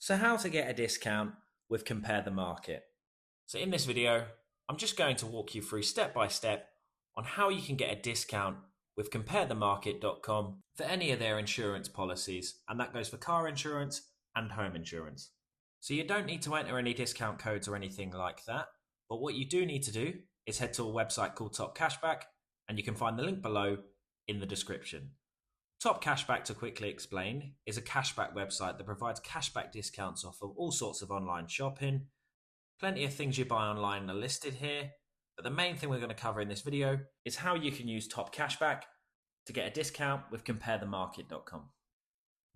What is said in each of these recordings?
So how to get a discount with Compare the Market. So in this video, I'm just going to walk you through step by step on how you can get a discount with comparethemarket.com for any of their insurance policies, and that goes for car insurance and home insurance. So you don't need to enter any discount codes or anything like that, but what you do need to do is head to a website called TopCashback, and you can find the link below in the description. TopCashback, to quickly explain, is a cashback website that provides cashback discounts off of all sorts of online shopping. Plenty of things you buy online are listed here, but the main thing we're going to cover in this video is how you can use TopCashback to get a discount with comparethemarket.com.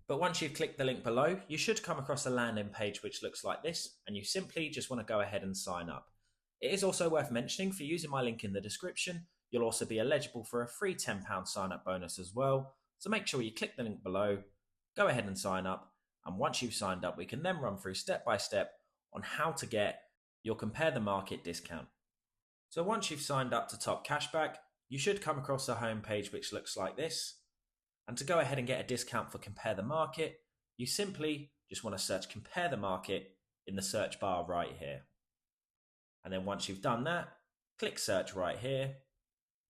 But once you've clicked the link below, you should come across a landing page which looks like this, and you simply just want to go ahead and sign up. It is also worth mentioning, for using my link in the description, you'll also be eligible for a free £10 sign up bonus as well. So make sure you click the link below, go ahead and sign up, and once you've signed up, we can then run through step by step on how to get your Compare the Market discount. So once you've signed up to Top Cashback, you should come across a home page which looks like this. And to go ahead and get a discount for Compare the Market, you simply just want to search Compare the Market in the search bar right here. And then once you've done that, click search right here,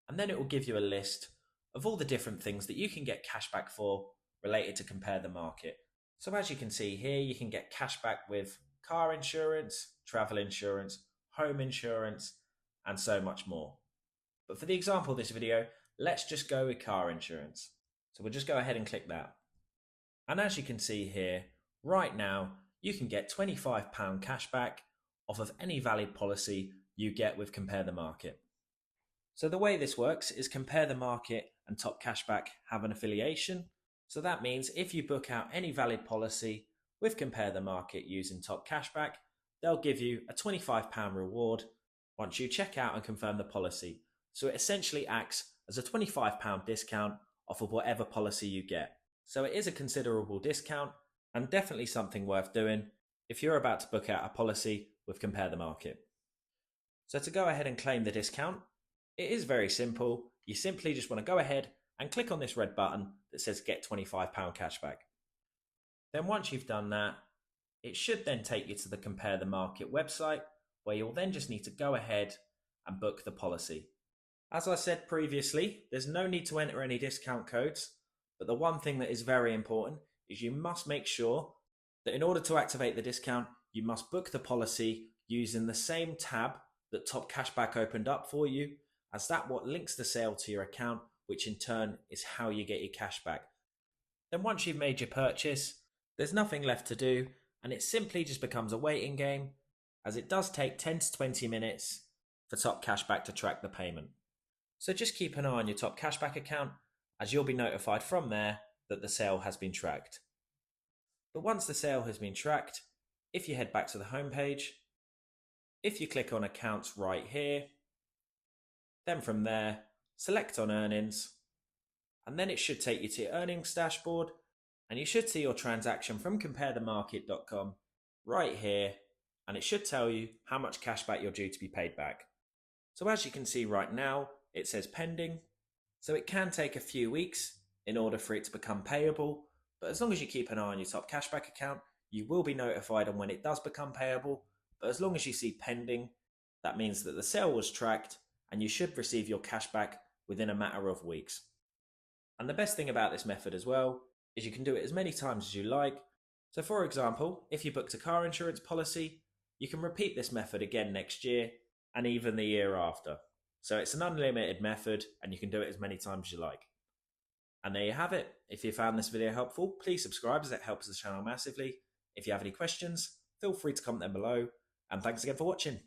and then it will give you a list of all the different things that you can get cashback for related to Compare the Market. So as you can see here, you can get cashback with car insurance, travel insurance, home insurance, and so much more. But for the example of this video, let's just go with car insurance. So we'll just go ahead and click that. And as you can see here, right now, you can get £25 cashback off of any valid policy you get with Compare the Market. So the way this works is Compare the Market and Top Cashback have an affiliation. So that means if you book out any valid policy with Compare the Market using Top Cashback, they'll give you a £25 reward once you check out and confirm the policy. So it essentially acts as a £25 discount off of whatever policy you get. So it is a considerable discount and definitely something worth doing if you're about to book out a policy with Compare the Market. So to go ahead and claim the discount, it is very simple. You simply just want to go ahead and click on this red button that says get £25 cashback. Then once you've done that, it should then take you to the Compare the Market website, where you'll then just need to go ahead and book the policy. As I said previously, there's no need to enter any discount codes, but the one thing that is very important is you must make sure that in order to activate the discount, you must book the policy using the same tab that Top Cashback opened up for you, as that what links the sale to your account, which in turn is how you get your cash back. Then once you've made your purchase, there's nothing left to do, and it simply just becomes a waiting game, as it does take 10 to 20 minutes for Top Cashback to track the payment. So just keep an eye on your Top Cashback account, as you'll be notified from there that the sale has been tracked. But once the sale has been tracked, if you head back to the home page, if you click on accounts right here, then from there, select on earnings, and then it should take you to your earnings dashboard, and you should see your transaction from comparethemarket.com right here, and it should tell you how much cashback you're due to be paid back. So as you can see right now, it says pending, so it can take a few weeks in order for it to become payable, but as long as you keep an eye on your Top Cashback account, you will be notified on when it does become payable. But as long as you see pending, that means that the sale was tracked, and you should receive your cash back within a matter of weeks. And the best thing about this method as well is you can do it as many times as you like. So for example, if you booked a car insurance policy, you can repeat this method again next year and even the year after. So it's an unlimited method, and you can do it as many times as you like. And there you have it. If you found this video helpful, please subscribe, as it helps the channel massively. If you have any questions, feel free to comment them below, and thanks again for watching.